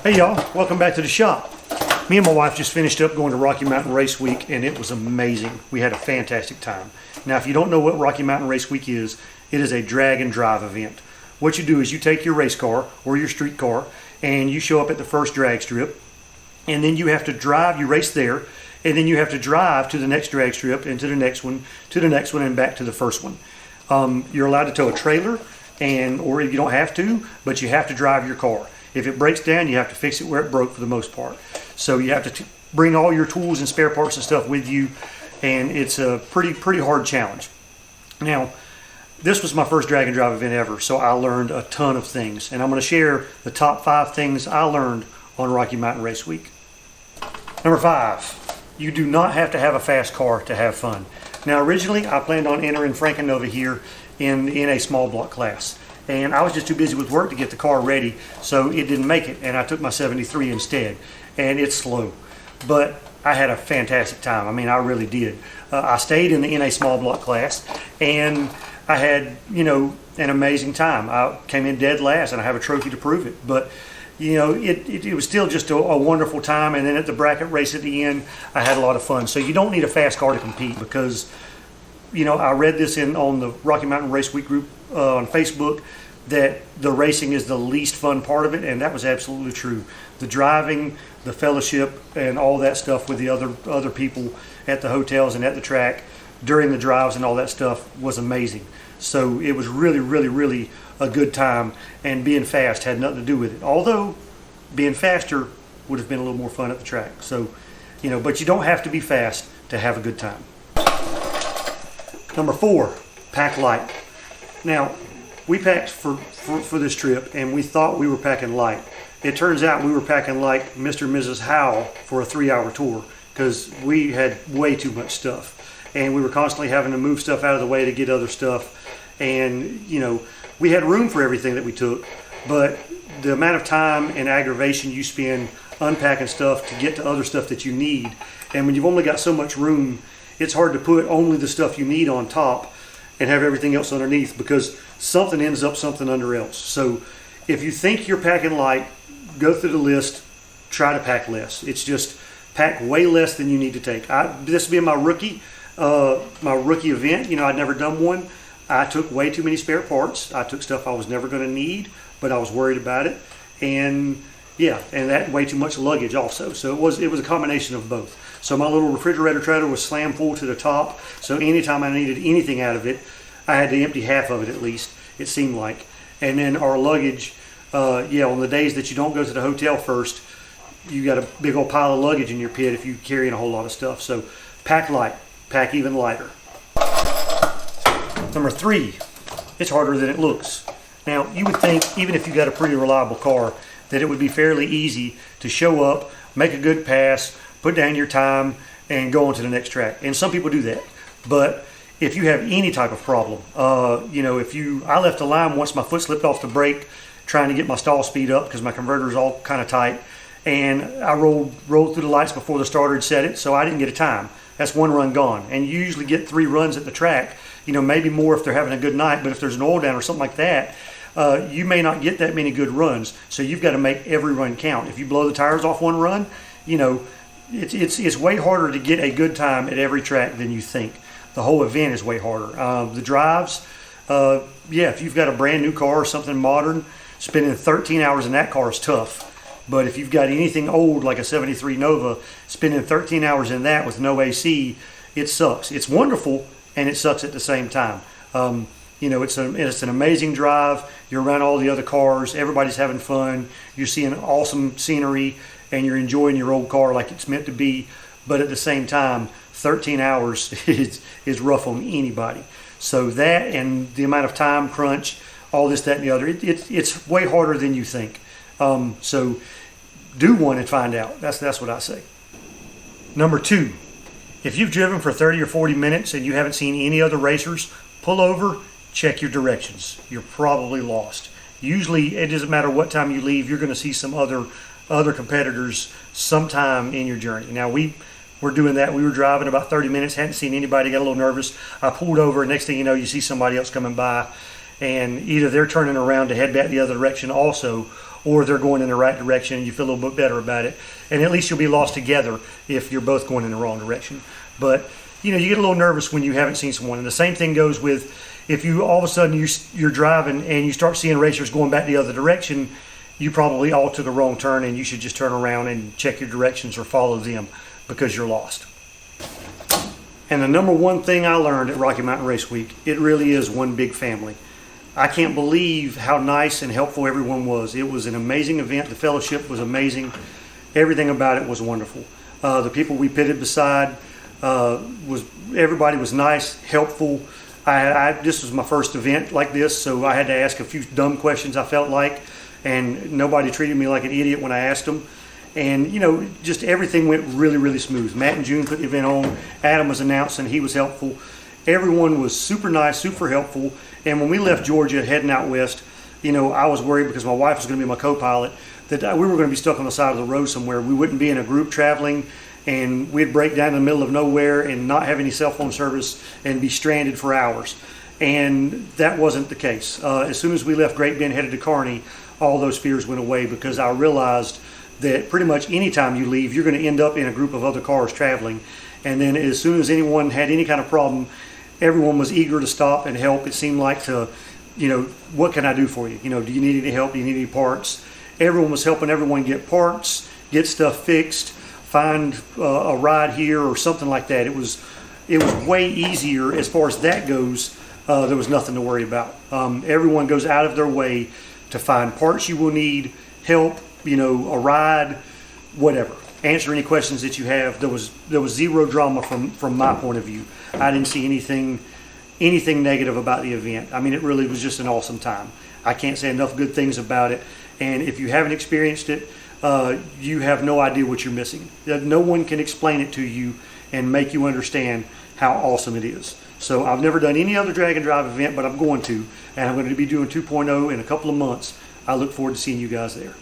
Hey y'all, welcome back to the shop. Me and my wife just finished up going to Rocky Mountain Raceweek and it was amazing. We had a fantastic time. Now if you don't know what Rocky Mountain Raceweek is, it is a drag and drive event. What you do is you take your race car or your street car and you show up at the first drag strip, and then you have to drive, you race there, and then you have to drive to the next drag strip and to the next one, and back to the first one. You're allowed to tow a trailer, or you don't have to, but you have to drive your car. If it breaks down, you have to fix it where it broke for the most part. So you have to bring all your tools and spare parts and stuff with you, and it's a pretty hard challenge. Now, this was my first drag and drive event ever, so I learned a ton of things, and I'm going to share the top 5 things I learned on Rocky Mountain Raceweek. Number 5, you do not have to have a fast car to have fun. Now, originally I planned on entering Frankenova here in a small block class. And I was just too busy with work to get the car ready, so it didn't make it, and I took my 73 instead. And it's slow, but I had a fantastic time. I mean, I really did. I stayed in the NA small block class, and I had, an amazing time. I came in dead last, and I have a trophy to prove it. But, it was still just a wonderful time. And then at the bracket race at the end, I had a lot of fun. So you don't need a fast car to compete because, I read this on the Rocky Mountain Raceweek group on Facebook, that the racing is the least fun part of it, and that was absolutely true. The driving, the fellowship, and all that stuff with the other people at the hotels and at the track during the drives and all that stuff was amazing. So it was really a good time, and being fast had nothing to do with it. Although being faster would have been a little more fun at the track. So, but you don't have to be fast to have a good time. Number 4, pack light. Now, we packed for this trip, and we thought we were packing light. It turns out we were packing like Mr. and Mrs. Howell for a 3-hour tour because we had way too much stuff. And we were constantly having to move stuff out of the way to get other stuff. And, we had room for everything that we took, but the amount of time and aggravation you spend unpacking stuff to get to other stuff that you need. And when you've only got so much room, it's hard to put only the stuff you need on top and have everything else underneath, because something ends up something under else. So if you think you're packing light, go through the list, try to pack less. It's just pack way less than you need to take. This being my rookie event, I'd never done one. I took way too many spare parts. I took stuff I was never going to need, but I was worried about it. And that way too much luggage also. So it was a combination of both. So my little refrigerator trailer was slammed full to the top. So anytime I needed anything out of it, I had to empty half of it at least, it seemed like. And then our luggage, on the days that you don't go to the hotel first, you got a big old pile of luggage in your pit if you're carrying a whole lot of stuff. So pack light, pack even lighter. Number 3, it's harder than it looks. Now, you would think, even if you got a pretty reliable car, that it would be fairly easy to show up, make a good pass, put down your time, and go on to the next track. And some people do that. But if you have any type of problem, I left the line once, my foot slipped off the brake trying to get my stall speed up because my converter is all kind of tight, and I rolled through the lights before the starter had set it, so I didn't get a time. That's one run gone. And you usually get 3 runs at the track, maybe more if they're having a good night, but if there's an oil down or something like that, you may not get that many good runs. So you've got to make every run count. If you blow the tires off one run, it's way harder to get a good time at every track than you think. The whole event is way harder. The drives, if you've got a brand new car or something modern, spending 13 hours in that car is tough. But if you've got anything old like a 73 Nova, spending 13 hours in that with no AC, it sucks. It's wonderful, and it sucks at the same time. It's an amazing drive. You're around all the other cars. Everybody's having fun. You're seeing awesome scenery, and you're enjoying your old car like it's meant to be. But at the same time, 13 hours is rough on anybody. So that and the amount of time crunch, all this, that, and the other, it's way harder than you think. So do one and find out. That's what I say. Number 2, if you've driven for 30 or 40 minutes and you haven't seen any other racers, pull over, check your directions. You're probably lost. Usually, it doesn't matter what time you leave, you're going to see some other competitors sometime in your journey. Now, we were doing that. We were driving about 30 minutes, hadn't seen anybody, got a little nervous. I pulled over, and next thing you know, you see somebody else coming by, and either they're turning around to head back the other direction also, or they're going in the right direction and you feel a little bit better about it. And at least you'll be lost together if you're both going in the wrong direction. But you get a little nervous when you haven't seen someone. And the same thing goes with if you all of a sudden you're driving and you start seeing racers going back the other direction, you probably all took a wrong turn and you should just turn around and check your directions or follow them because you're lost. And the number one thing I learned at Rocky Mountain Raceweek, it really is one big family. I can't believe how nice and helpful everyone was. It was an amazing event. The fellowship was amazing. Everything about it was wonderful. The people we pitted beside, everybody was nice, helpful. This was my first event like this, so I had to ask a few dumb questions, I felt like, and nobody treated me like an idiot when I asked them. And just everything went really, really smooth. Matt and June put the event on. Adam was announcing, he was helpful. Everyone was super nice, super helpful. And when we left Georgia heading out west, I was worried because my wife was going to be my co-pilot that we were going to be stuck on the side of the road somewhere. We wouldn't be in a group traveling, and we'd break down in the middle of nowhere and not have any cell phone service and be stranded for hours. And that wasn't the case. As soon as we left Great Bend headed to Kearney, all those fears went away because I realized that pretty much any time you leave, you're going to end up in a group of other cars traveling. And then as soon as anyone had any kind of problem, everyone was eager to stop and help. It seemed like what can I do for you? Do you need any help? Do you need any parts? Everyone was helping everyone get parts, get stuff fixed, find a ride here or something like that. It was way easier as far as that goes. There was nothing to worry about. Everyone goes out of their way to find parts you will need, help, a ride, whatever. Answer any questions that you have. There was zero drama from my point of view. I didn't see anything negative about the event. I mean, it really was just an awesome time. I can't say enough good things about it. And if you haven't experienced it, you have no idea what you're missing. No one can explain it to you and make you understand how awesome it is. So I've never done any other drag and drive event, but I'm going to. And I'm going to be doing 2.0 in a couple of months. I look forward to seeing you guys there.